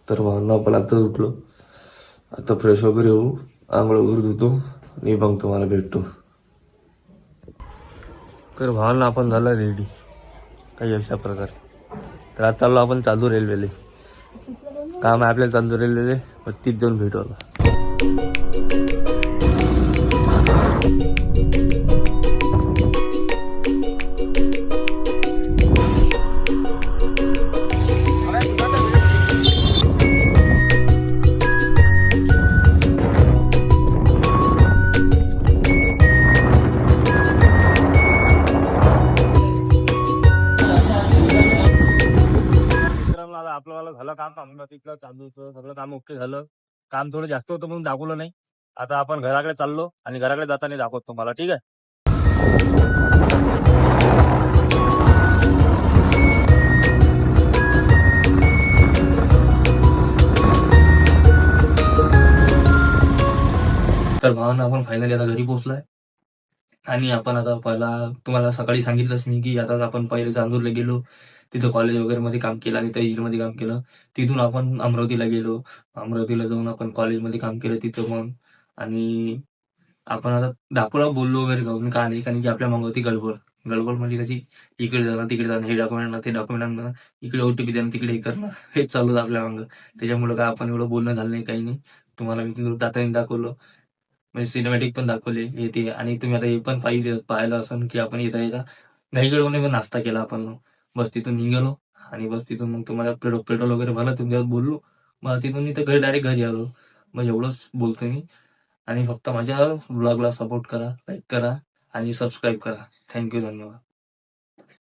तर भावना आपण आता उठलो, आता फ्रेश वगैरे होऊ, आंघोळ वगैरे धुतो आणि मग तुम्हाला भेटतो. तर भावना आपण झाला रेडी काही अशा प्रकारे. तर आता चाललो आपण चालू रेल्वेले, काम आहे आपल्याला चालू रेल्वेले, तिथे जाऊन भेटू आता. आपलं झालं काम, तिथलं चालू होतं सगळं काम, ओके झालं. काम थोडं जास्त होतं म्हणून दाखवलं नाही. आता आपण घराकडे चाललो आणि घराकडे जाताना दाखवतो तुम्हाला, ठीक आहे. तर भावांना आपण फायनली आता घरी पोहोचलोय आणि आपण आता पहिला तुम्हाला सकाळी सांगितलंच मी की आता आपण पहिले चांदूरला गेलो, तिथं कॉलेज वगैरे मध्ये काम केलं आणि तहसीलमध्ये काम केलं. तिथून आपण अमरावतीला गेलो, अमरावतीला जाऊन आपण कॉलेजमध्ये काम केलं तिथं मग. आणि आपण आता दाखवला बोललो वगैरे घेऊन का नाही, कारण की आपल्या मागं होती गडबड. गडबड म्हणजे कशी, इकडे जाणं तिकडे जाणं, हे डॉक्युमेंट ते डॉक्युमेंट आणणं, इकडे ओटीपी देणं तिकडे हे करणं, हेच चालू होतं आपल्या मागं. त्याच्यामुळे काय आपण एवढं बोलणं झालं नाही, काही नाही. तुम्हाला मी तिथून दाताने दाखवलं, म्हणजे सिनेमॅटिक पण दाखवले येते. आणि तुम्ही आता हे पण पाहिलं असं की आपण येता येता घाईगडवणे पण नाश्ता केला आपण. बस तिथून निघालो आणि बस तिथून मग तुम्हाला पेट्रोल वगैरे भरलं, तुमच्यावर बोललो. मग तिथून इथं डायरेक्ट घरी आलो. मग एवढंच बोलतो मी. आणि फक्त माझ्या ब्लॉगला सपोर्ट करा, लाईक करा आणि सबस्क्राईब करा. थँक्यू, धन्यवाद.